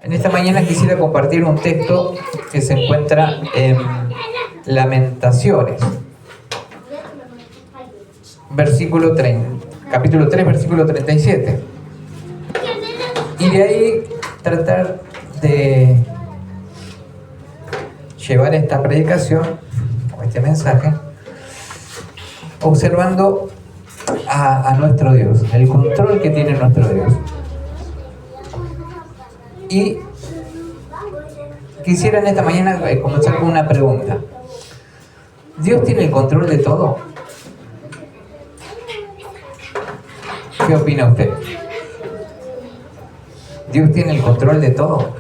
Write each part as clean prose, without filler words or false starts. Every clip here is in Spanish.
En esta mañana quisiera compartir un texto que se encuentra en Lamentaciones, capítulo 3, versículo 37. Y de ahí tratar de llevar esta predicación, o este mensaje, observando a nuestro Dios, el control que tiene nuestro Dios. Y quisiera en esta mañana comenzar con una pregunta. ¿Dios tiene el control de todo? ¿Qué opina usted? ¿Dios tiene el control de todo?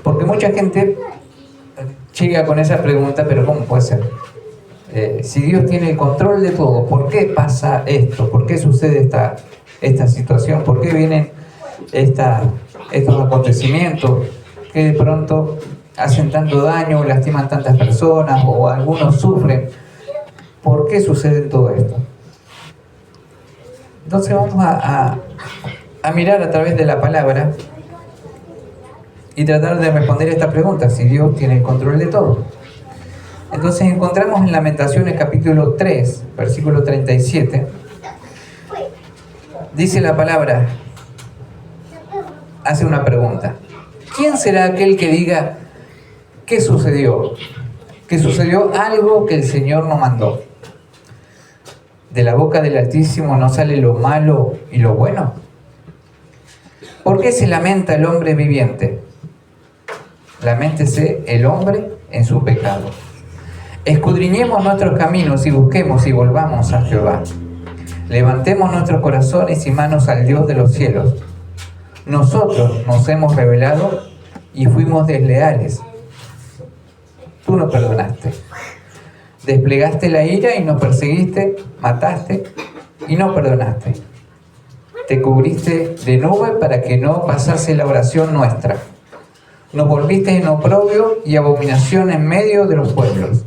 Porque mucha gente llega con esa pregunta, pero ¿cómo puede ser? Si Dios tiene el control de todo, ¿por qué pasa esto? ¿Por qué sucede esta situación? ¿Por qué vienen estos acontecimientos que de pronto hacen tanto daño, lastiman tantas personas o algunos sufren? ¿Por qué sucede todo esto? Entonces vamos a mirar a través de la palabra y tratar de responder esta pregunta, si Dios tiene el control de todo. Entonces encontramos en Lamentaciones capítulo 3, versículo 37, dice la palabra, hace una pregunta. ¿Quién será aquel que diga qué sucedió? Que sucedió algo que el Señor no mandó. ¿De la boca del Altísimo no sale lo malo y lo bueno? ¿Por qué se lamenta el hombre viviente? Laméntese el hombre en su pecado. Escudriñemos nuestros caminos y busquemos y volvamos a Jehová. Levantemos nuestros corazones y manos al Dios de los cielos. Nosotros nos hemos rebelado y fuimos desleales. Tú nos perdonaste. Desplegaste la ira y nos perseguiste, mataste y no perdonaste. Te cubriste de nube para que no pasase la oración nuestra. Nos volviste en oprobio y abominación en medio de los pueblos.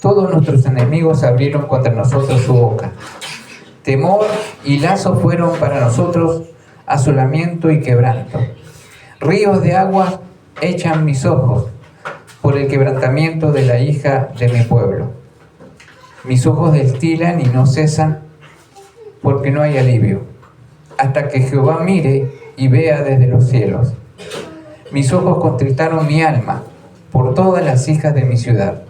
Todos nuestros enemigos abrieron contra nosotros su boca. Temor y lazo fueron para nosotros asolamiento y quebranto. Ríos de agua echan mis ojos por el quebrantamiento de la hija de mi pueblo. Mis ojos destilan y no cesan porque no hay alivio, hasta que Jehová mire y vea desde los cielos. Mis ojos contristaron mi alma por todas las hijas de mi ciudad.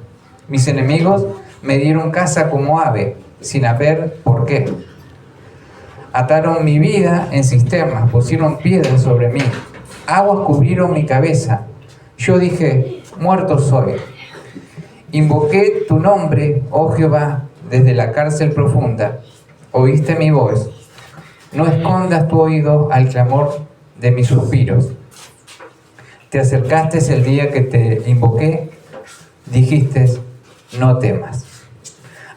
Mis enemigos me dieron caza como ave, sin haber por qué. Ataron mi vida en cisternas, pusieron piedras sobre mí. Aguas cubrieron mi cabeza. Yo dije, muerto soy. Invoqué tu nombre, oh Jehová, desde la cárcel profunda. Oíste mi voz. No escondas tu oído al clamor de mis suspiros. Te acercaste el día que te invoqué. Dijiste, no temas.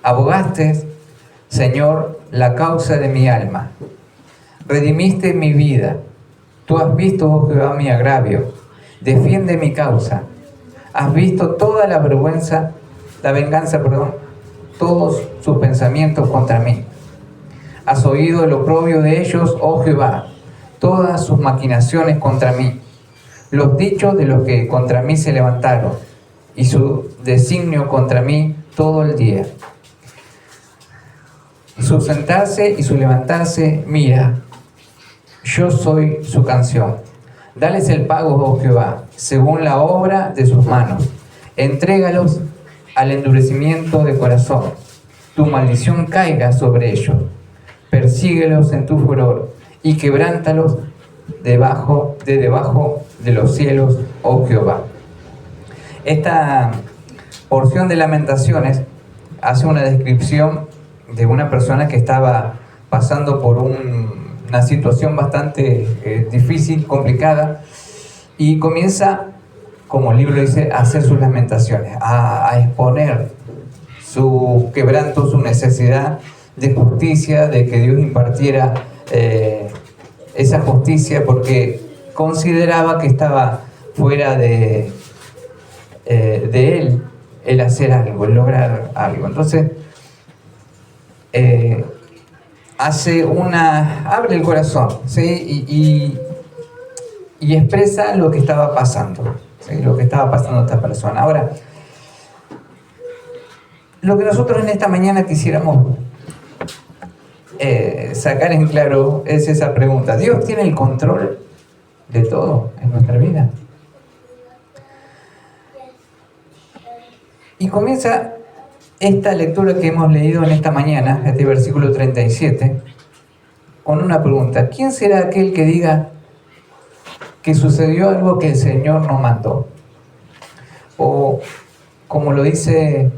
Abogaste, Señor, la causa de mi alma. Redimiste mi vida. Tú has visto, oh Jehová, mi agravio. Defiende mi causa. Has visto toda la venganza, todos sus pensamientos contra mí. Has oído el oprobio de ellos, oh Jehová, todas sus maquinaciones contra mí. Los dichos de los que contra mí se levantaron y su designio contra mí todo el día. Su sentarse y su levantarse, mira, yo soy su canción. Dales el pago, oh Jehová, según la obra de sus manos. Entrégalos al endurecimiento de corazón. Tu maldición caiga sobre ellos. Persíguelos en tu furor y quebrántalos debajo de los cielos, oh Jehová. Esta porción de Lamentaciones hace una descripción de una persona que estaba pasando por una situación bastante difícil, complicada, y comienza, como el libro dice, a hacer sus lamentaciones, a exponer su quebranto, su necesidad de justicia, de que Dios impartiera esa justicia, porque consideraba que estaba fuera de él el hacer algo, el lograr algo. Entonces, abre el corazón, ¿sí? Y expresa lo que estaba pasando, ¿sí? Lo que estaba pasando a esta persona. Ahora, lo que nosotros en esta mañana quisiéramos sacar en claro es esa pregunta: ¿Dios tiene el control de todo en nuestra vida? Y comienza esta lectura que hemos leído en esta mañana, este versículo 37, con una pregunta: ¿quién será aquel que diga que sucedió algo que el Señor no mandó? O como lo dice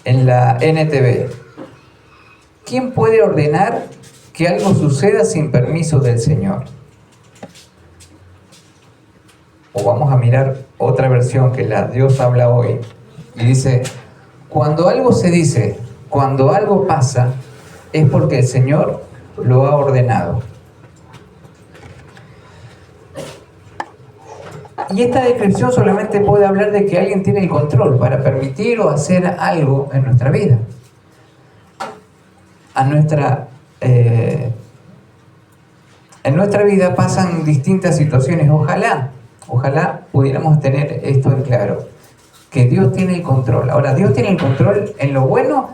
en la NTV, ¿quién puede ordenar que algo suceda sin permiso del Señor? O vamos a mirar otra versión que la Dios habla hoy, y dice: cuando algo se dice, cuando algo pasa, es porque el Señor lo ha ordenado. Y esta descripción solamente puede hablar de que alguien tiene el control para permitir o hacer algo en nuestra vida. En nuestra vida pasan distintas situaciones. Ojalá pudiéramos tener esto en claro, que Dios tiene el control. Ahora, ¿Dios tiene el control en lo bueno?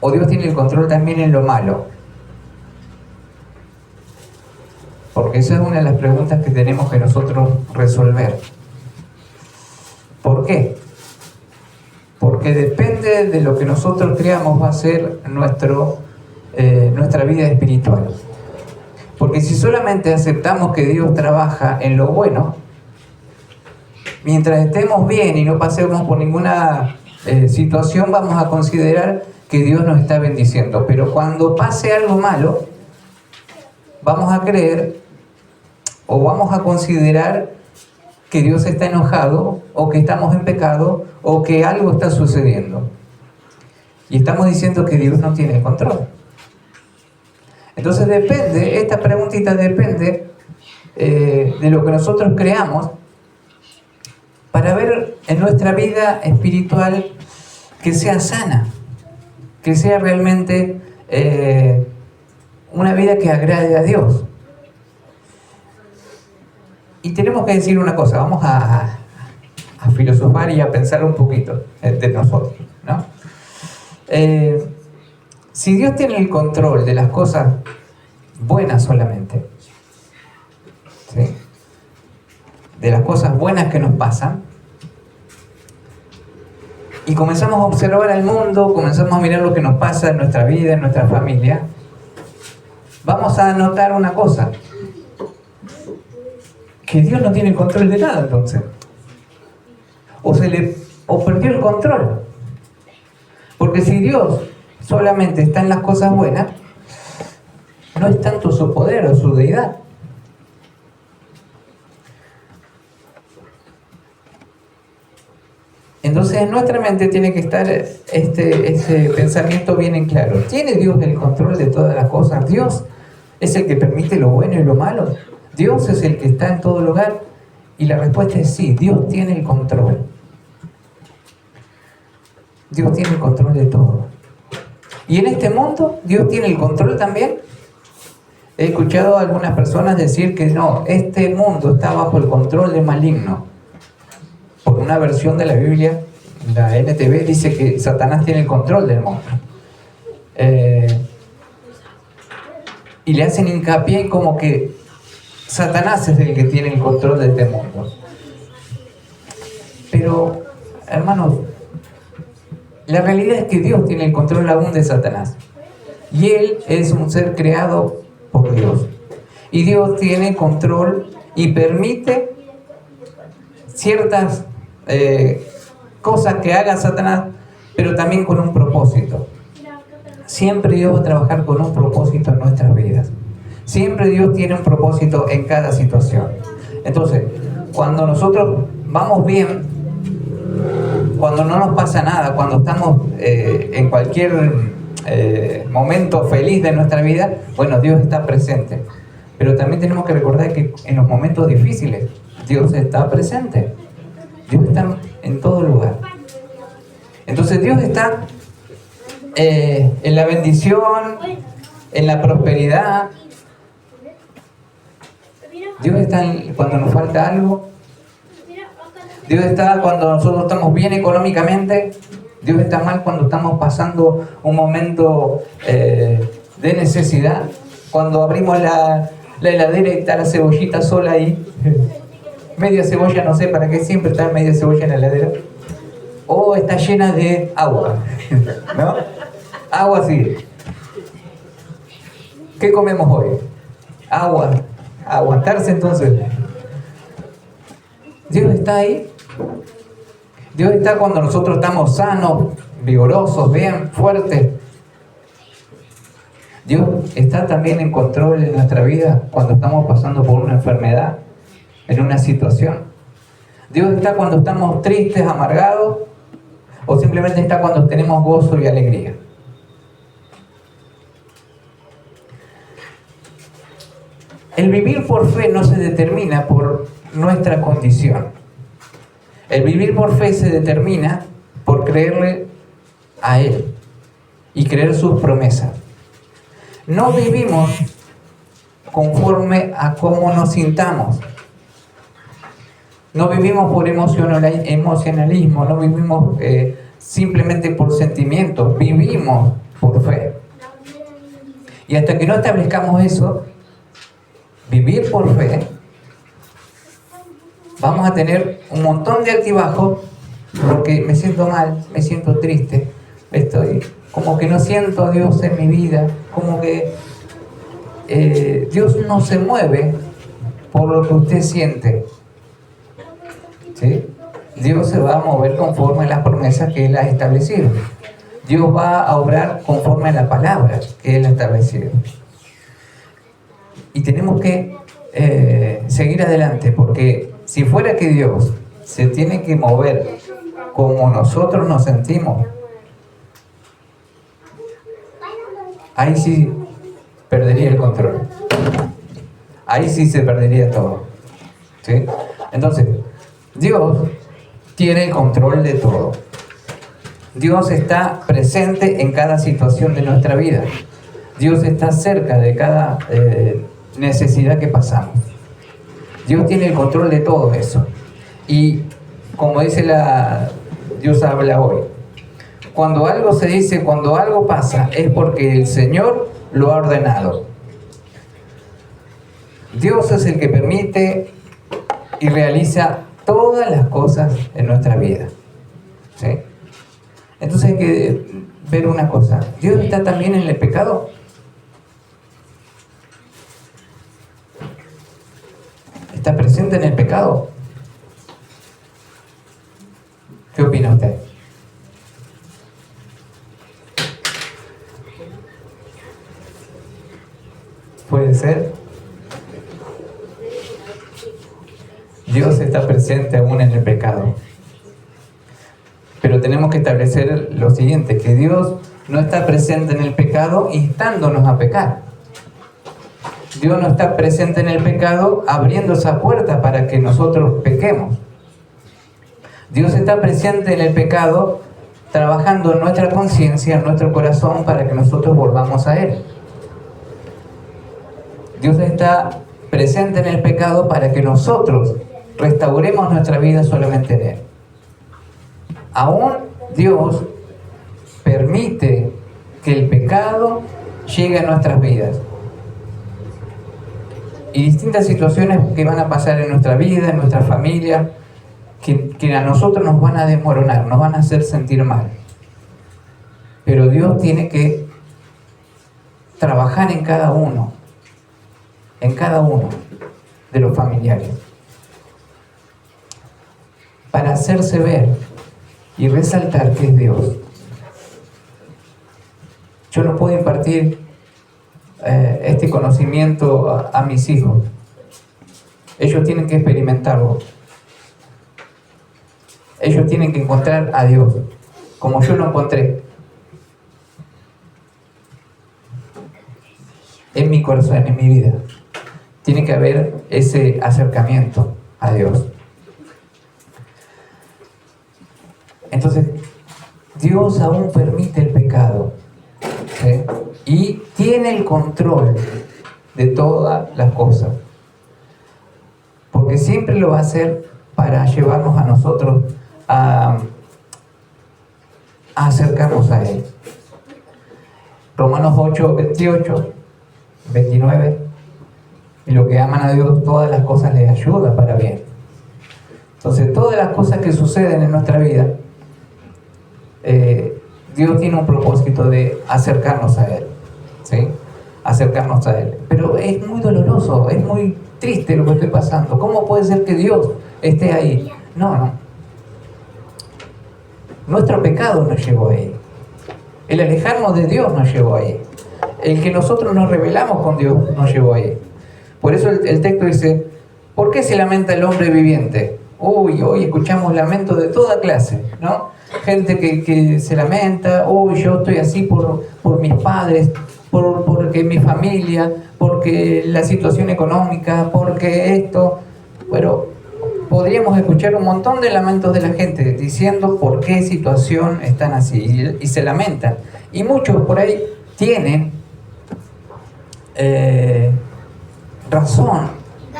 ¿O Dios tiene el control también en lo malo? Porque esa es una de las preguntas que tenemos que nosotros resolver. ¿Por qué? Porque depende de lo que nosotros creamos va a ser nuestra vida espiritual. Porque si solamente aceptamos que Dios trabaja en lo bueno, mientras estemos bien y no pasemos por ninguna situación, vamos a considerar que Dios nos está bendiciendo. Pero cuando pase algo malo, vamos a creer o vamos a considerar que Dios está enojado, o que estamos en pecado, o que algo está sucediendo. Y estamos diciendo que Dios no tiene el control. Entonces esta preguntita depende de lo que nosotros creamos, para ver en nuestra vida espiritual que sea sana, que sea realmente una vida que agrade a Dios. Y tenemos que decir una cosa, vamos a filosofar y a pensar un poquito de nosotros, ¿no? Si Dios tiene el control de las cosas buenas solamente, ¿sí?, de las cosas buenas que nos pasan, y comenzamos a observar al mundo, comenzamos a mirar lo que nos pasa en nuestra vida, en nuestra familia, vamos a notar una cosa: que Dios no tiene el control de nada, entonces. O perdió el control. Porque si Dios solamente está en las cosas buenas, no es tanto su poder o su deidad. Entonces en nuestra mente tiene que estar ese pensamiento bien en claro. ¿Tiene Dios el control de todas las cosas? ¿Dios es el que permite lo bueno y lo malo? ¿Dios es el que está en todo lugar? Y la respuesta es sí, Dios tiene el control. Dios tiene el control de todo. Y en este mundo, Dios tiene el control también. He escuchado a algunas personas decir que no, este mundo está bajo el control del maligno. Por una versión de la Biblia, la NTV dice que Satanás tiene el control del mundo. Y le hacen hincapié como que Satanás es el que tiene el control de este mundo. Pero, hermanos, la realidad es que Dios tiene el control aún de Satanás. Y Él es un ser creado por Dios. Y Dios tiene control y permite ciertas cosas que haga Satanás, pero también con un propósito. Siempre Dios va a trabajar con un propósito en nuestras vidas. Siempre Dios tiene un propósito en cada situación. Entonces, cuando nosotros vamos bien, cuando no nos pasa nada, cuando estamos en cualquier momento feliz de nuestra vida, bueno, Dios está presente. Pero también tenemos que recordar que en los momentos difíciles, Dios está presente. Dios está en todo lugar. Entonces Dios está en la bendición, en la prosperidad. Dios está cuando nos falta algo. Dios está cuando nosotros estamos bien económicamente. Dios está mal cuando estamos pasando un momento de necesidad. Cuando abrimos la heladera y está la cebollita sola ahí. Media cebolla, no sé para qué siempre está media cebolla en la heladera. O está llena de agua. ¿No? Agua sí. ¿Qué comemos hoy? Agua. Aguantarse entonces. Dios está ahí. Dios está cuando nosotros estamos sanos, vigorosos, bien, fuertes. Dios está también en control en nuestra vida cuando estamos pasando por una enfermedad, en una situación. Dios está cuando estamos tristes, amargados, o simplemente está cuando tenemos gozo y alegría. El vivir por fe no se determina por nuestra condición. El vivir por fe se determina por creerle a Él y creer sus promesas. No vivimos conforme a cómo nos sintamos. No vivimos por emocionalismo, no vivimos simplemente por sentimientos, vivimos por fe. Y hasta que no establezcamos eso, vivir por fe, vamos a tener un montón de altibajos, porque me siento mal, me siento triste, estoy como que no siento a Dios en mi vida, como que Dios no se mueve por lo que usted siente. ¿Sí? Dios se va a mover conforme a las promesas que Él ha establecido. Dios va a obrar conforme a la palabra que Él ha establecido. Y tenemos que seguir adelante, porque si fuera que Dios se tiene que mover como nosotros nos sentimos, ahí sí perdería el control. Ahí sí se perdería todo. ¿Sí? Entonces, Dios tiene el control de todo. Dios está presente en cada situación de nuestra vida. Dios está cerca de cada necesidad que pasamos. Dios tiene el control de todo eso. Y como dice Dios habla hoy, cuando algo se dice, cuando algo pasa, es porque el Señor lo ha ordenado. Dios es el que permite y realiza todas las cosas en nuestra vida. ¿Sí? Entonces hay que ver una cosa. ¿Dios está también en el pecado? ¿Está presente en el pecado? ¿Qué opina usted? ¿Puede ser? Dios está presente aún en el pecado. Pero tenemos que establecer lo siguiente, que Dios no está presente en el pecado instándonos a pecar. Dios no está presente en el pecado abriendo esa puerta para que nosotros pequemos. Dios está presente en el pecado trabajando en nuestra conciencia, en nuestro corazón, para que nosotros volvamos a Él. Dios está presente en el pecado para que nosotros restauremos nuestra vida solamente en Él. Aún Dios permite que el pecado llegue a nuestras vidas. Y distintas situaciones que van a pasar en nuestra vida, en nuestra familia, que a nosotros nos van a desmoronar, nos van a hacer sentir mal. Pero Dios tiene que trabajar en cada uno de los familiares, para hacerse ver y resaltar que es Dios. Yo no puedo impartir este conocimiento a mis hijos. Ellos tienen que experimentarlo. Ellos tienen que encontrar a Dios, como yo lo encontré en mi corazón, en mi vida. Tiene que haber ese acercamiento a Dios. Entonces, Dios aún permite el pecado ¿sí? Y tiene el control de todas las cosas. Porque siempre lo va a hacer para llevarnos a nosotros a acercarnos a Él. Romanos 8, 28, 29. Y lo que aman a Dios, todas las cosas les ayudan para bien. Entonces, todas las cosas que suceden en nuestra vida, Dios tiene un propósito de acercarnos a Él, ¿sí? Acercarnos a Él. Pero es muy doloroso, es muy triste lo que estoy pasando. ¿Cómo puede ser que Dios esté ahí? No. Nuestro pecado nos llevó ahí. El alejarnos de Dios nos llevó ahí. El que nosotros nos rebelamos con Dios nos llevó ahí. Por eso el texto dice, ¿por qué se lamenta el hombre viviente? Hoy escuchamos lamentos de toda clase, ¿no? Gente que se lamenta, yo estoy así por mis padres, porque mi familia, porque la situación económica, porque esto. Pero podríamos escuchar un montón de lamentos de la gente diciendo por qué situación están así y se lamentan. Y muchos por ahí tienen razón,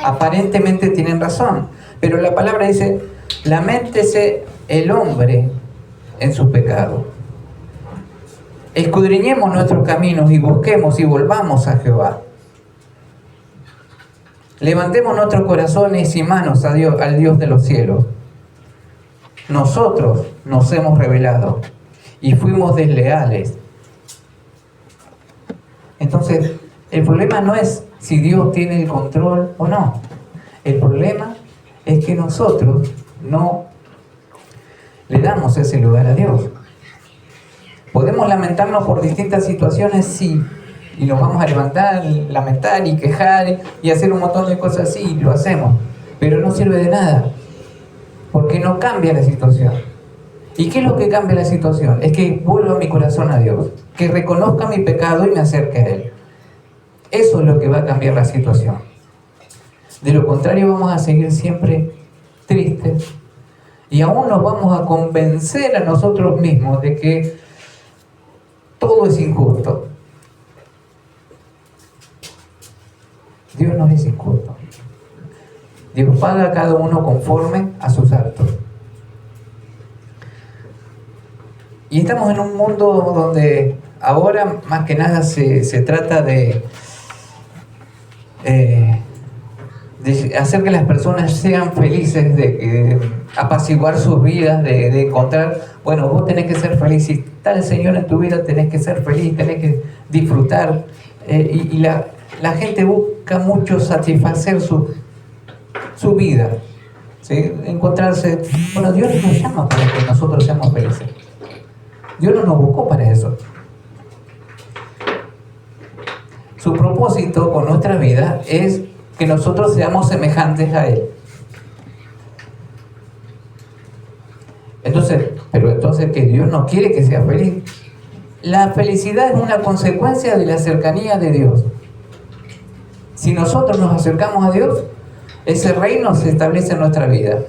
aparentemente tienen razón, pero la palabra dice, laméntese el hombre en su pecado. Escudriñemos nuestros caminos y busquemos y volvamos a Jehová. Levantemos nuestros corazones y manos a Dios, al Dios de los cielos. Nosotros nos hemos rebelado y fuimos desleales. Entonces, el problema no es si Dios tiene el control o no. El problema es que nosotros no le damos ese lugar a Dios. Podemos lamentarnos por distintas situaciones, sí, y nos vamos a levantar, lamentar y quejar y hacer un montón de cosas, sí, lo hacemos, pero no sirve de nada, porque no cambia la situación. ¿Y qué es lo que cambia la situación? Es que vuelva mi corazón a Dios, que reconozca mi pecado y me acerque a Él. Eso es lo que va a cambiar la situación. De lo contrario, vamos a seguir siempre tristes y aún nos vamos a convencer a nosotros mismos de que todo es injusto. Dios no es injusto. Dios paga a cada uno conforme a sus actos. Y estamos en un mundo donde ahora más que nada se trata de hacer que las personas sean felices, de apaciguar sus vidas, de encontrar, bueno, vos tenés que ser feliz, si está el Señor en tu vida tenés que ser feliz, tenés que disfrutar, y la gente busca mucho satisfacer su vida, ¿sí? Encontrarse, bueno, Dios no nos llama para que nosotros seamos felices, Dios no nos buscó para eso. Su propósito con nuestra vida es que nosotros seamos semejantes a Él. Entonces que Dios no quiere que sea feliz. La felicidad es una consecuencia de la cercanía de Dios. Si nosotros nos acercamos a Dios, ese reino se establece en nuestra vida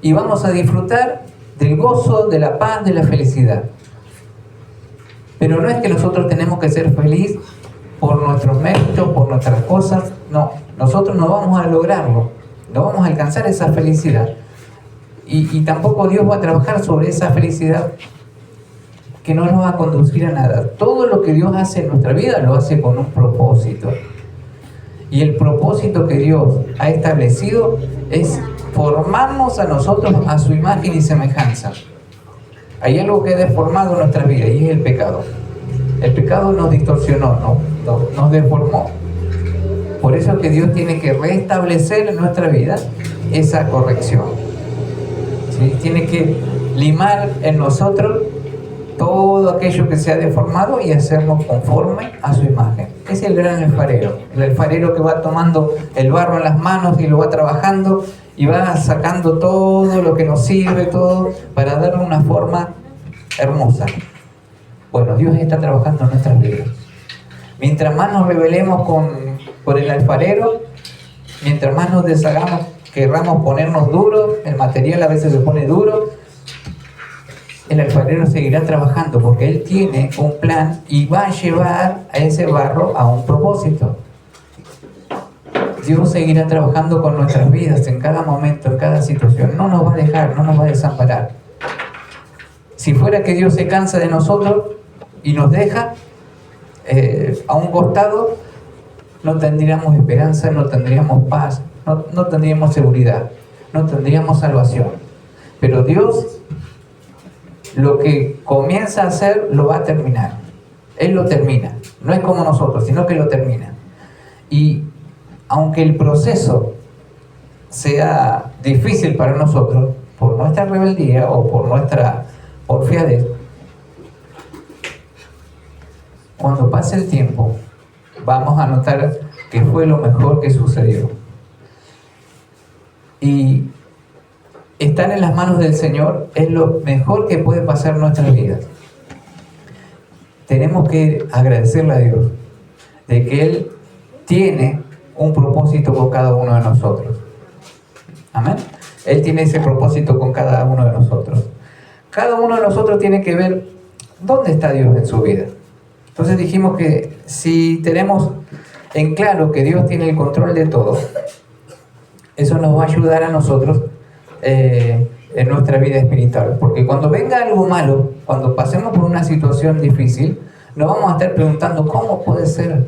y vamos a disfrutar del gozo, de la paz, de la felicidad. Pero no es que nosotros tenemos que ser felices por nuestros méritos, por nuestras cosas. No, nosotros no vamos a lograrlo, no vamos a alcanzar esa felicidad. Y tampoco Dios va a trabajar sobre esa felicidad que no nos va a conducir a nada. Todo lo que Dios hace en nuestra vida lo hace con un propósito. Y el propósito que Dios ha establecido es formarnos a nosotros a su imagen y semejanza. Hay algo que ha deformado nuestra vida y es el pecado. El pecado nos distorsionó, nos deformó. Por eso es que Dios tiene que restablecer en nuestra vida esa corrección. ¿Sí? Tiene que limar en nosotros todo aquello que se ha deformado y hacernos conforme a su imagen. Es el gran alfarero. El alfarero que va tomando el barro en las manos y lo va trabajando y va sacando todo lo que nos sirve, todo, para darle una forma hermosa. Bueno, Dios está trabajando en nuestras vidas. Mientras más nos rebelemos con el alfarero, mientras más nos deshagamos, querramos ponernos duros, el material a veces se pone duro, el alfarero seguirá trabajando porque él tiene un plan y va a llevar a ese barro a un propósito. Dios seguirá trabajando con nuestras vidas en cada momento, en cada situación. No nos va a dejar, no nos va a desamparar. Si fuera que Dios se cansa de nosotros y nos deja a un costado, no tendríamos esperanza, no tendríamos paz, no tendríamos seguridad, no tendríamos salvación. Pero Dios, lo que comienza a hacer, lo va a terminar. Él lo termina. No es como nosotros, sino que lo termina. Y aunque el proceso sea difícil para nosotros, por nuestra rebeldía o por nuestra porfiadez, cuando pase el tiempo, vamos a notar que fue lo mejor que sucedió. Y estar en las manos del Señor es lo mejor que puede pasar en nuestras vidas. Tenemos que agradecerle a Dios de que Él tiene un propósito con cada uno de nosotros. Amén. Él tiene ese propósito con cada uno de nosotros. Cada uno de nosotros tiene que ver dónde está Dios en su vida. Entonces dijimos que si tenemos en claro que Dios tiene el control de todo, eso nos va a ayudar a nosotros en nuestra vida espiritual. Porque cuando venga algo malo, cuando pasemos por una situación difícil, nos vamos a estar preguntando, ¿cómo puede ser?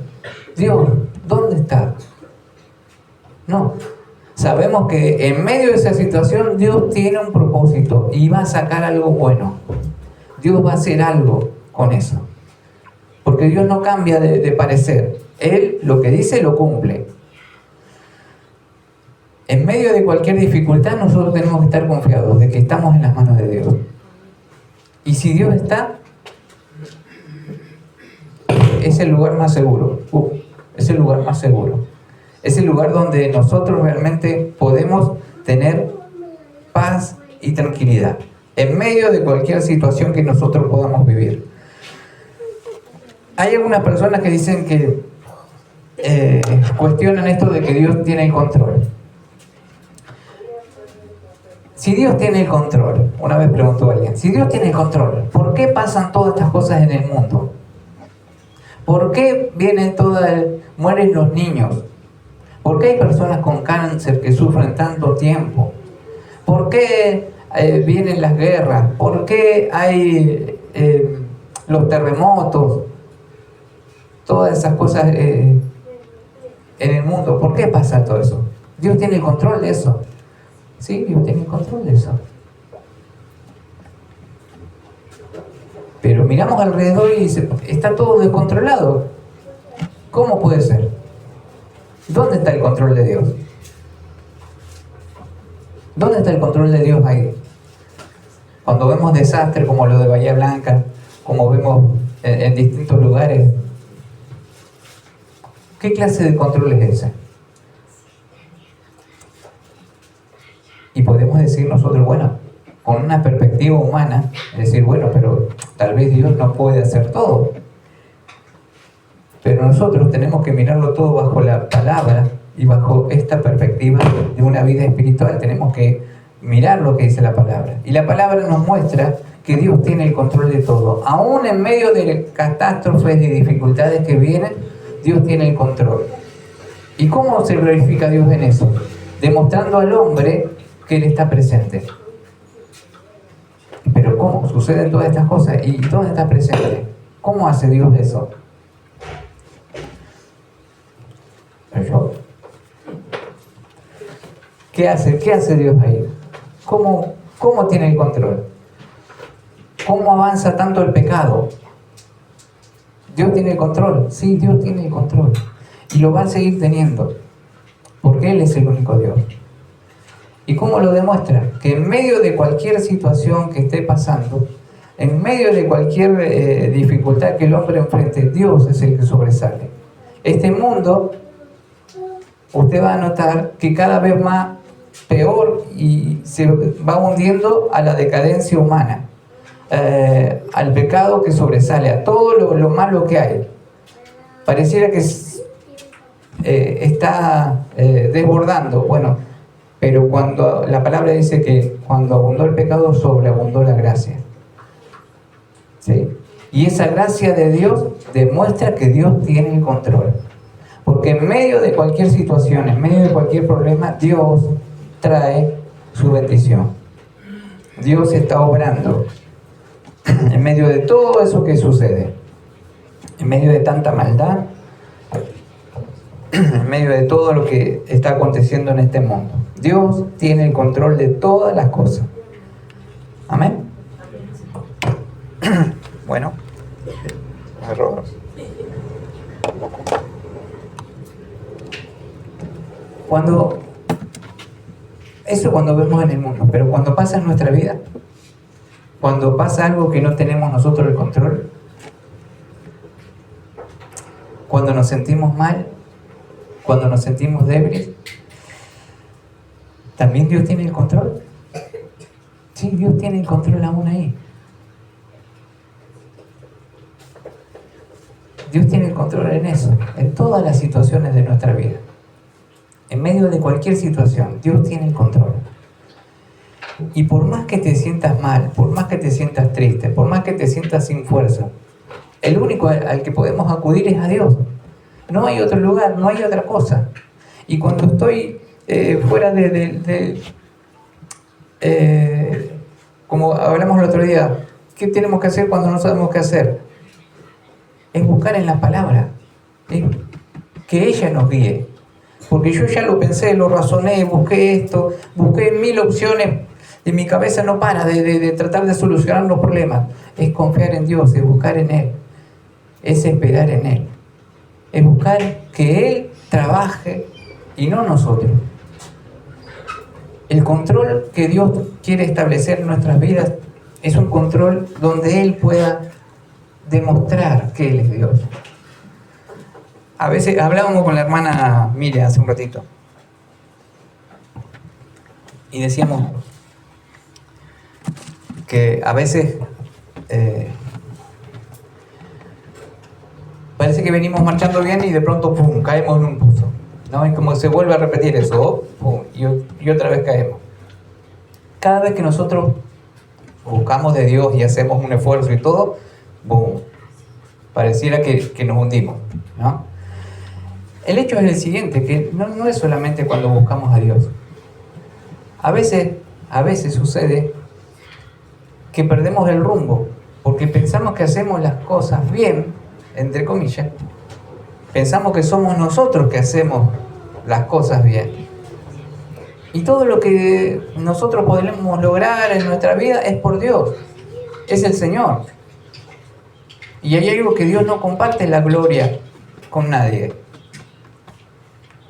Dios, ¿dónde está? No. Sabemos que en medio de esa situación Dios tiene un propósito y va a sacar algo bueno. Dios va a hacer algo con eso. Porque Dios no cambia de parecer. Él lo que dice lo cumple. En medio de cualquier dificultad nosotros tenemos que estar confiados de que estamos en las manos de Dios. Y si Dios está, es el lugar más seguro. Es el lugar más seguro. Es el lugar donde nosotros realmente podemos tener paz y tranquilidad. En medio de cualquier situación que nosotros podamos vivir. Hay algunas personas que dicen que cuestionan esto de que Dios tiene el control. Si Dios tiene el control, una vez preguntó alguien, si Dios tiene el control, ¿por qué pasan todas estas cosas en el mundo? ¿Por qué mueren los niños? ¿Por qué hay personas con cáncer que sufren tanto tiempo? ¿Por qué vienen las guerras? ¿Por qué hay los terremotos? Todas esas cosas en el mundo. ¿Por qué pasa todo eso? Dios tiene el control de eso. Sí, Dios tiene el control de eso. Pero miramos alrededor y está todo descontrolado. ¿Cómo puede ser? ¿Dónde está el control de Dios? ¿Dónde está el control de Dios ahí? Cuando vemos desastres como lo de Bahía Blanca, como vemos en distintos lugares, ¿qué clase de control es ese? Y podemos decir nosotros, bueno, con una perspectiva humana, decir, bueno, pero tal vez Dios no puede hacer todo. Pero nosotros tenemos que mirarlo todo bajo la palabra y bajo esta perspectiva de una vida espiritual. Tenemos que mirar lo que dice la palabra. Y la palabra nos muestra que Dios tiene el control de todo. Aún en medio de catástrofes y dificultades que vienen, Dios tiene el control. ¿Y cómo se glorifica Dios en eso? Demostrando al hombre que Él está presente. Pero ¿cómo suceden todas estas cosas? ¿Y dónde está presente? ¿Cómo hace Dios eso? ¿Qué hace Dios ahí? ¿Cómo tiene el control? ¿Cómo avanza tanto el pecado? ¿Dios tiene el control? Sí, Dios tiene el control. Y lo va a seguir teniendo. Porque Él es el único Dios. ¿Y cómo lo demuestra? Que en medio de cualquier situación que esté pasando, en medio de cualquier dificultad que el hombre enfrente, Dios es el que sobresale. Este mundo, usted va a notar que cada vez más peor y se va hundiendo a la decadencia humana, al pecado que sobresale, a todo lo malo que hay. Pareciera que está desbordando. Bueno, pero cuando la palabra dice que cuando abundó el pecado, sobreabundó la gracia. ¿sí? Y esa gracia de Dios demuestra que Dios tiene el control. Porque en medio de cualquier situación, en medio de cualquier problema, Dios trae su bendición. Dios está obrando en medio de todo eso que sucede, en medio de tanta maldad, en medio de todo lo que está aconteciendo en este mundo. Dios tiene el control de todas las cosas. Amén. Bueno, error. Cuando vemos en el mundo, pero cuando pasa en nuestra vida, cuando pasa algo que no tenemos nosotros el control, cuando nos sentimos mal, cuando nos sentimos débiles, ¿también Dios tiene el control? Sí, Dios tiene el control aún ahí. Dios tiene el control en eso, en todas las situaciones de nuestra vida. En medio de cualquier situación, Dios tiene el control. Y por más que te sientas mal, por más que te sientas triste, por más que te sientas sin fuerza, el único al que podemos acudir es a Dios. No hay otro lugar, no hay otra cosa. Y cuando estoy fuera como hablamos el otro día, ¿qué tenemos que hacer cuando no sabemos qué hacer? Es buscar en la palabra, ¿sí? Que ella nos guíe. Porque yo ya lo pensé, lo razoné, busqué esto, busqué 1000 opciones y mi cabeza no para de tratar de solucionar los problemas. Es confiar en Dios, es buscar en Él, es esperar en Él, es buscar que Él trabaje y no nosotros. El control que Dios quiere establecer en nuestras vidas es un control donde Él pueda demostrar que Él es Dios. A veces hablábamos con la hermana Miriam hace un ratito y decíamos que a veces parece que venimos marchando bien y de pronto ¡pum!, caemos en un pozo, ¿no? Y como se vuelve a repetir eso, ¡pum!, y otra vez caemos. Cada vez que nosotros buscamos de Dios y hacemos un esfuerzo y todo, ¡boom!, pareciera que nos hundimos, ¿no? El hecho es el siguiente, que no es solamente cuando buscamos a Dios. A veces sucede que perdemos el rumbo, porque pensamos que hacemos las cosas bien, entre comillas. Pensamos que somos nosotros que hacemos las cosas bien. Y todo lo que nosotros podemos lograr en nuestra vida es por Dios, es el Señor. Y hay algo que Dios no comparte la gloria con nadie.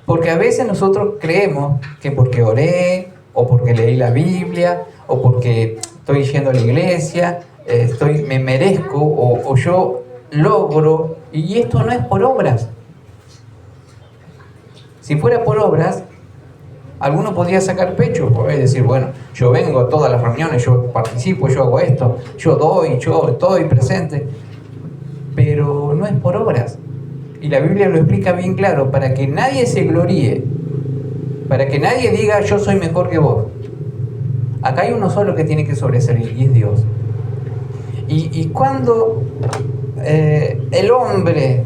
Porque a veces nosotros creemos que porque oré, o porque leí la Biblia, o porque estoy yendo a la iglesia, me merezco, o yo logro, y esto no es por obras. Si fuera por obras, alguno podría sacar pecho, y decir, bueno, yo vengo a todas las reuniones, yo participo, yo hago esto, yo doy, yo estoy presente, pero no es por obras. Y la Biblia lo explica bien claro, para que nadie se gloríe, para que nadie diga yo soy mejor que vos. Acá hay uno solo que tiene que sobresalir y es Dios. Y cuando el hombre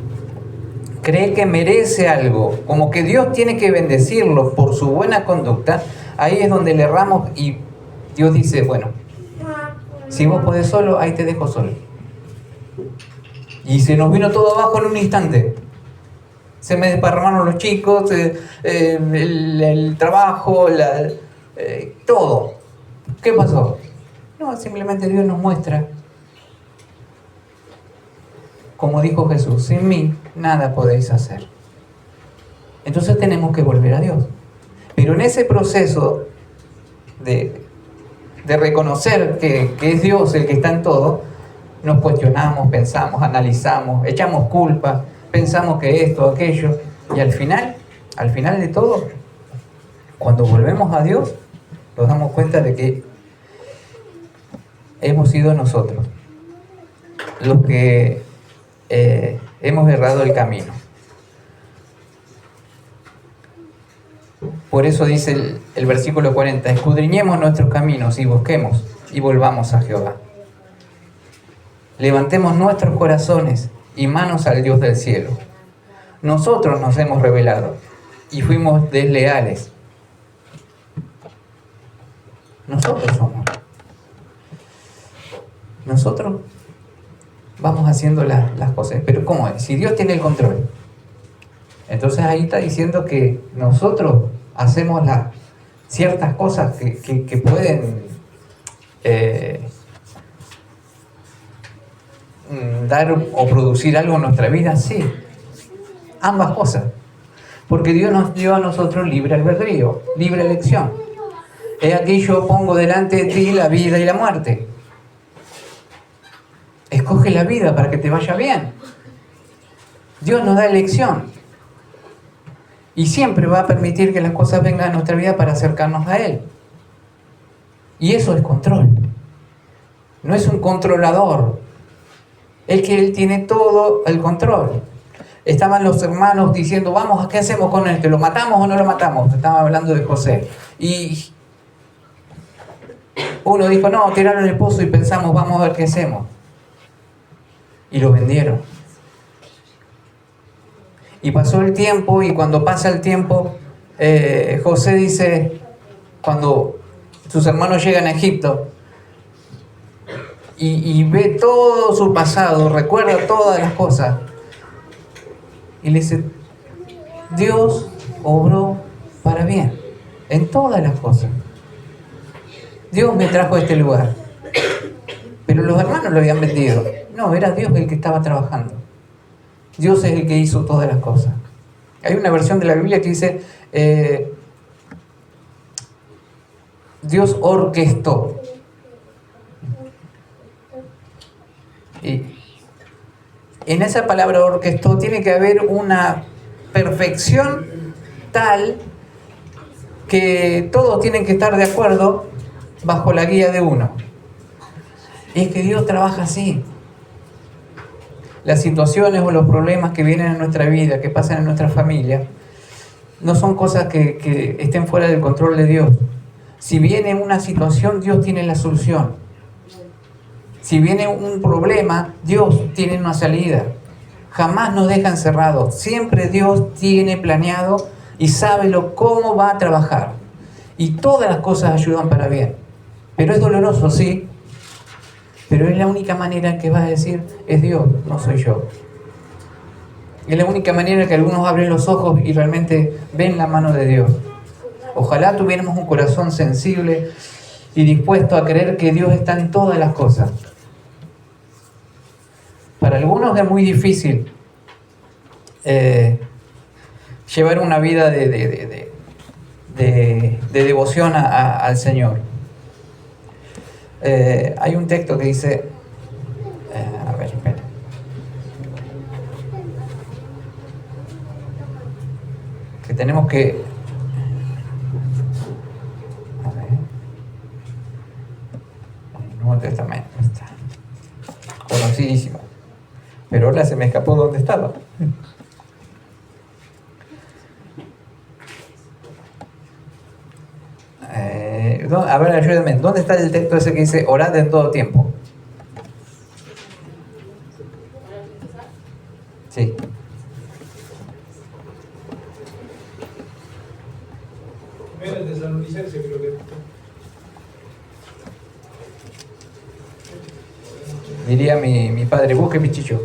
cree que merece algo, como que Dios tiene que bendecirlo por su buena conducta, ahí es donde le erramos y Dios dice, bueno, si vos podés solo, ahí te dejo solo. Y se nos vino todo abajo en un instante. Se me desparramaron los chicos, el trabajo, todo. ¿Qué pasó? No, simplemente Dios nos muestra, como dijo Jesús, sin mí nada podéis hacer. Entonces tenemos que volver a Dios. Pero en ese proceso de reconocer que es Dios el que está en todo, nos cuestionamos, pensamos, analizamos, echamos culpa, pensamos que esto, aquello, y al final de todo, cuando volvemos a Dios, nos damos cuenta de que hemos sido nosotros los que hemos errado el camino. Por eso dice el versículo 40, escudriñemos nuestros caminos y busquemos y volvamos a Jehová. Levantemos nuestros corazones y manos al Dios del cielo. Nosotros nos hemos rebelado y fuimos desleales. Nosotros somos. Nosotros vamos haciendo las cosas. Pero ¿cómo es? Si Dios tiene el control. Entonces ahí está diciendo que nosotros hacemos ciertas cosas que pueden dar o producir algo en nuestra vida. Sí, ambas cosas. Porque Dios nos dio a nosotros libre albedrío, libre elección. He aquí yo pongo delante de ti la vida y la muerte. Escoge la vida para que te vaya bien. Dios nos da elección. Y siempre va a permitir que las cosas vengan a nuestra vida para acercarnos a Él. Y eso es control. No es un controlador. Es que Él tiene todo el control. Estaban los hermanos diciendo, vamos, ¿qué hacemos con él? ¿Que lo matamos o no lo matamos? Estaban hablando de José. Y uno dijo, no, tiraron el pozo y pensamos, vamos a ver qué hacemos. Y lo vendieron. Y pasó el tiempo, y cuando pasa el tiempo, José dice, cuando sus hermanos llegan a Egipto, y ve todo su pasado, recuerda todas las cosas, y le dice, Dios obró para bien, en todas las cosas. Dios me trajo a este lugar. Pero los hermanos lo habían vendido. No, era Dios el que estaba trabajando. Dios es el que hizo todas las cosas. Hay una versión de la Biblia que dice, Dios orquestó. Y en esa palabra orquestó tiene que haber una perfección tal que todos tienen que estar de acuerdo bajo la guía de uno. Y es que Dios trabaja así. Las situaciones o los problemas que vienen en nuestra vida, que pasan en nuestra familia, no son cosas que estén fuera del control de Dios. Si viene una situación, Dios tiene la solución. Si viene un problema, Dios tiene una salida. Jamás nos deja encerrados. Siempre Dios tiene planeado y sabe cómo va a trabajar. Y todas las cosas ayudan para bien. Pero es doloroso, sí. Pero es la única manera que vas a decir, es Dios, no soy yo. Es la única manera que algunos abren los ojos y realmente ven la mano de Dios. Ojalá tuviéramos un corazón sensible y dispuesto a creer que Dios está en todas las cosas. Para algunos es muy difícil llevar una vida de devoción al Señor. Hay un texto que dice, a ver, espera. Que tenemos que, a ver, el Nuevo Testamento está conocidísimo, pero ahora se me escapó dónde estaba. A ver, ayúdame. ¿Dónde está el texto ese que dice orad en todo tiempo? Sí. El Tesalonicense creo que. Diría mi padre, busque mi chicho.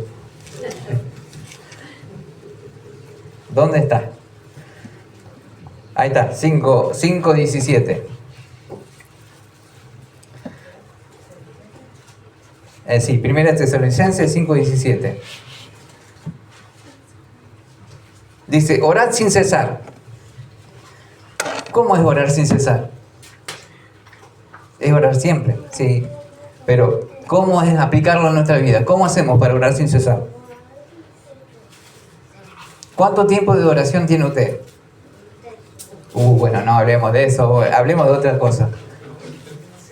¿Dónde está? Ahí está, 5:17. Sí, 1 Tesalonicenses 5:17. Dice, orad sin cesar. ¿Cómo es orar sin cesar? Es orar siempre, sí. Pero, ¿cómo es aplicarlo en nuestra vida? ¿Cómo hacemos para orar sin cesar? ¿Cuánto tiempo de oración tiene usted? Bueno, no hablemos de eso, hablemos de otra cosa.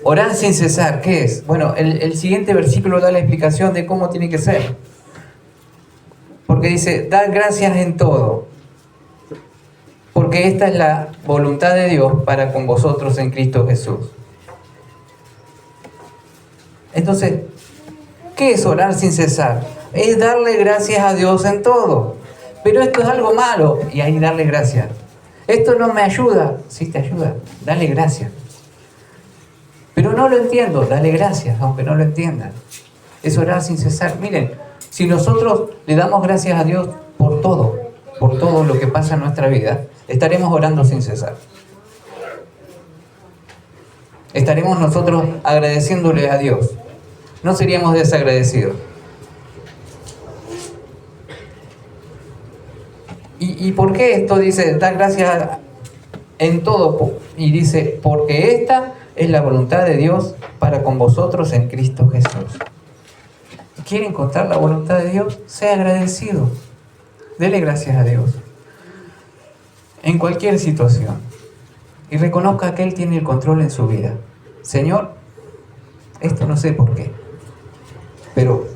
Orar sin cesar, ¿qué es? Bueno, el siguiente versículo da la explicación de cómo tiene que ser. Porque dice, dad gracias en todo, porque esta es la voluntad de Dios para con vosotros en Cristo Jesús. Entonces, ¿Qué es orar sin cesar? Es darle gracias a Dios en todo. Pero esto es algo malo y ahí darle gracias. Esto no me ayuda. Sí te ayuda. Dale gracias. Pero no lo entiendo. Dale gracias, aunque no lo entiendan. Es orar sin cesar. Miren, si nosotros le damos gracias a Dios por todo lo que pasa en nuestra vida, estaremos orando sin cesar. Estaremos nosotros agradeciéndole a Dios. No seríamos desagradecidos. ¿Y por qué esto dice, dar gracias en todo? Y dice, porque esta es la voluntad de Dios para con vosotros en Cristo Jesús. ¿Quiere encontrar la voluntad de Dios? Sea agradecido. Dele gracias a Dios. En cualquier situación. Y reconozca que Él tiene el control en su vida. Señor, esto no sé por qué, pero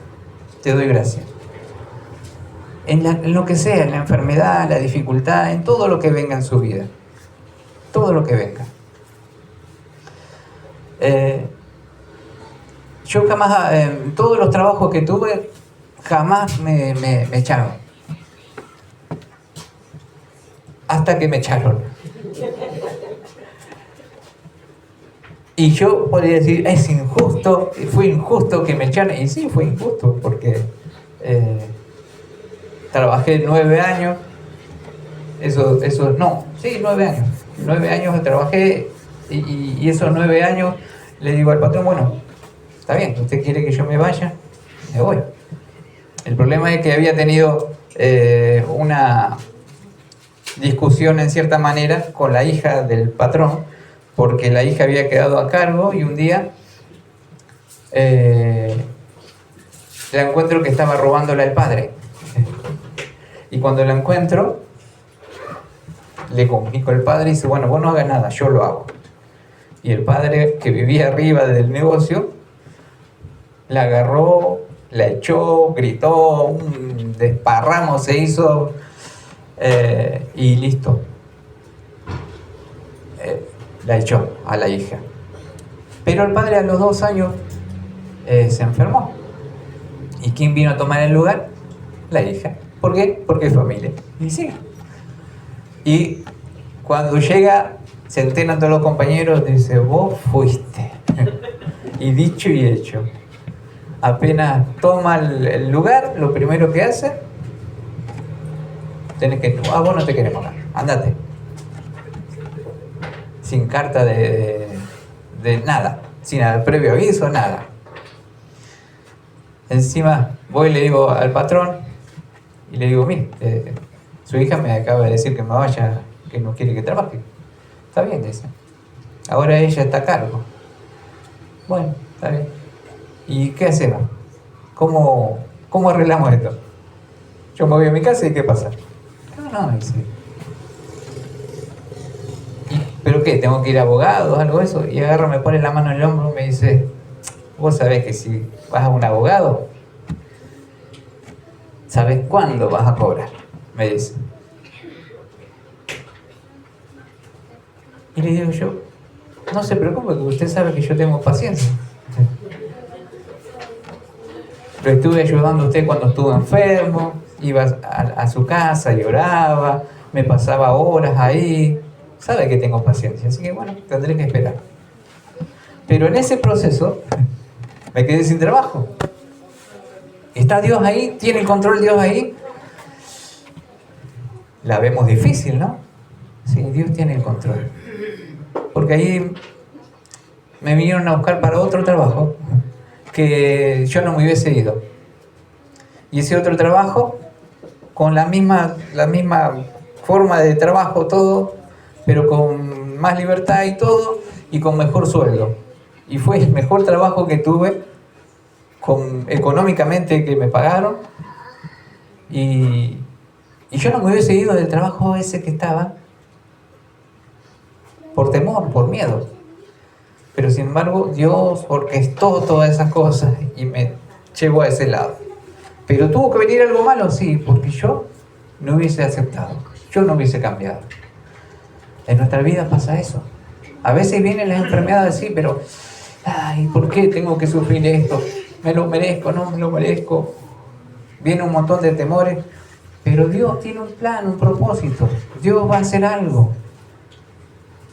te doy gracias. En lo que sea, en la enfermedad, en la dificultad, en todo lo que venga en su vida. Todo lo que venga. Yo jamás, en todos los trabajos que tuve, jamás me echaron. Hasta que me echaron. Y yo podría decir, es injusto, fue injusto que me echaran. Y sí, fue injusto, porque trabajé 9 años. No, sí, 9 años. 9 años trabajé y esos 9 años le digo al patrón, bueno, está bien, usted quiere que yo me vaya, me voy. El problema es que había tenido una discusión en cierta manera con la hija del patrón, porque la hija había quedado a cargo y un día la encuentro que estaba robándola al padre. Y cuando la encuentro, le comunico al padre y dice, bueno, vos no hagas nada, yo lo hago. Y el padre, que vivía arriba del negocio, la agarró, la echó, gritó, un desparramo se hizo y listo. La echó a la hija. Pero el padre a los 2 años se enfermó. ¿Y quién vino a tomar el lugar? La hija. ¿Por qué? Porque es familia. Y sí. Y cuando llega, se enteran todos los compañeros, dice, vos fuiste. Y dicho y hecho. Apenas toma el lugar, lo primero que hace, tenés que, vos no te queremos dar, andate. Sin carta de nada, sin previo aviso, nada. Encima voy y le digo al patrón, y le digo, mire, su hija me acaba de decir que me vaya, que no quiere que trabaje. Está bien, dice. Ahora ella está a cargo. Bueno, está bien. ¿Y qué hacemos? ¿Cómo arreglamos esto? Yo me voy a mi casa y ¿qué pasa? No, dice. ¿Pero qué? ¿Tengo que ir a abogados, algo de eso? Y agarra, me pone la mano en el hombro y me dice, vos sabés que si vas a un abogado, ¿sabés cuándo vas a cobrar? Me dice. Y le digo yo, no se preocupe, que usted sabe que yo tengo paciencia. Lo estuve ayudando a usted cuando estuvo enfermo, iba a su casa, lloraba, me pasaba horas ahí. Sabe que tengo paciencia, así que bueno, tendré que esperar. Pero en ese proceso me quedé sin trabajo. ¿Está Dios ahí? ¿Tiene el control Dios ahí? La vemos difícil, ¿no? Sí, Dios tiene el control. Porque ahí me vinieron a buscar para otro trabajo que yo no me hubiese ido. Y ese otro trabajo, con la misma forma de trabajo, todo, pero con más libertad y todo, y con mejor sueldo. Y fue el mejor trabajo que tuve, económicamente que me pagaron, y yo no me hubiese ido del trabajo ese que estaba, por temor, por miedo. Pero sin embargo, Dios orquestó todas esas cosas y me llevó a ese lado. ¿Pero tuvo que venir algo malo? Sí, porque yo no hubiese aceptado, yo no hubiese cambiado. En nuestra vida pasa eso. A veces vienen las enfermedades, sí, pero ay, ¿por qué tengo que sufrir esto? me lo merezco, no me lo merezco. Viene un montón de temores, pero Dios tiene un plan, un propósito. Dios va a hacer algo.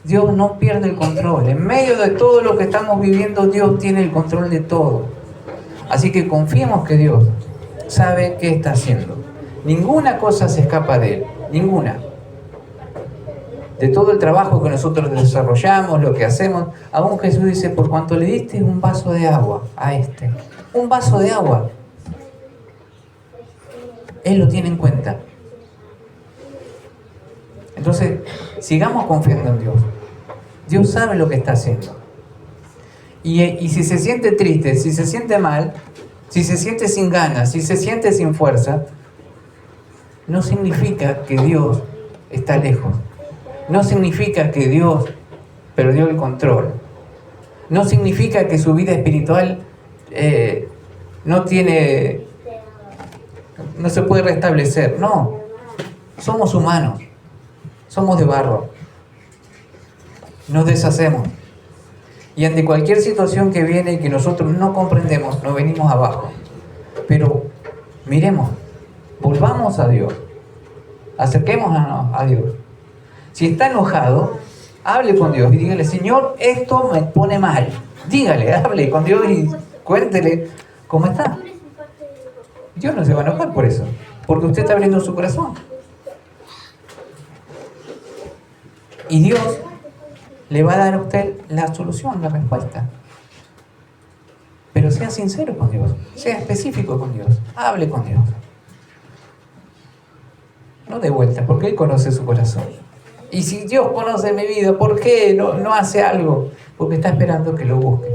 Dios no pierde el control. En medio de todo lo que estamos viviendo, Dios tiene el control de todo. Así que confiemos que Dios sabe qué está haciendo. Ninguna cosa se escapa de Él, ninguna. De todo el trabajo que nosotros desarrollamos, lo que hacemos, aún Jesús dice, por cuanto le diste un vaso de agua a este, un vaso de agua, Él lo tiene en cuenta. Entonces, sigamos confiando en Dios. Dios sabe lo que está haciendo. Y si se siente triste, si se siente mal, si se siente sin ganas, si se siente sin fuerza, no significa que Dios está lejos. No significa que Dios perdió el control. No significa que su vida espiritual no se puede restablecer. No, somos humanos, somos de barro, nos deshacemos. Y ante cualquier situación que viene y que nosotros no comprendemos, nos venimos abajo. Pero miremos, volvamos a Dios, acerquémonos a Dios. Si está enojado, hable con Dios y dígale, Señor, esto me pone mal. Dígale, hable con Dios y cuéntele cómo está. Dios no se va a enojar por eso, porque usted está abriendo su corazón. Y Dios le va a dar a usted la solución, la respuesta. Pero sea sincero con Dios, sea específico con Dios, hable con Dios. No de vuelta, porque Él conoce su corazón. Y si Dios conoce mi vida, ¿por qué no hace algo? Porque está esperando que lo busque.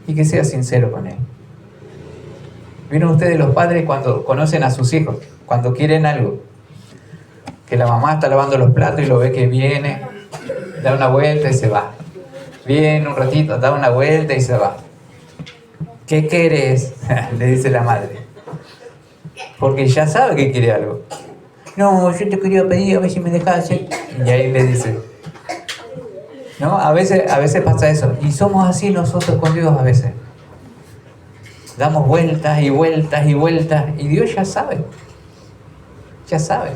Y que sea sincero con Él. ¿Vieron ustedes los padres cuando conocen a sus hijos? Cuando quieren algo. Que la mamá está lavando los platos y lo ve que viene, da una vuelta y se va. Viene un ratito, da una vuelta y se va. ¿Qué querés? Le dice la madre. Porque ya sabe que quiere algo. No, yo te quería pedir a ver si me dejás. Y ahí le dice. ¿No? A veces pasa eso. Y somos así nosotros con Dios a veces. Damos vueltas y vueltas y vueltas. Y Dios ya sabe. Ya sabe.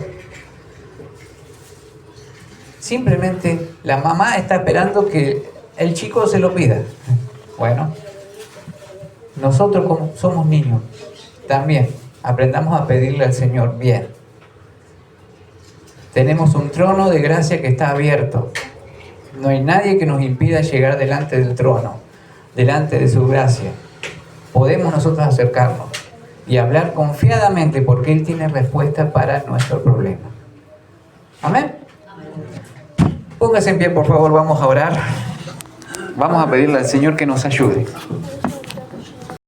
Simplemente la mamá está esperando que el chico se lo pida. Bueno, nosotros como somos niños, también aprendamos a pedirle al Señor bien. Tenemos un trono de gracia que está abierto. No hay nadie que nos impida llegar delante del trono, delante de su gracia. Podemos nosotros acercarnos y hablar confiadamente porque Él tiene respuesta para nuestro problema. Amén. Póngase en pie, por favor, vamos a orar. Vamos a pedirle al Señor que nos ayude.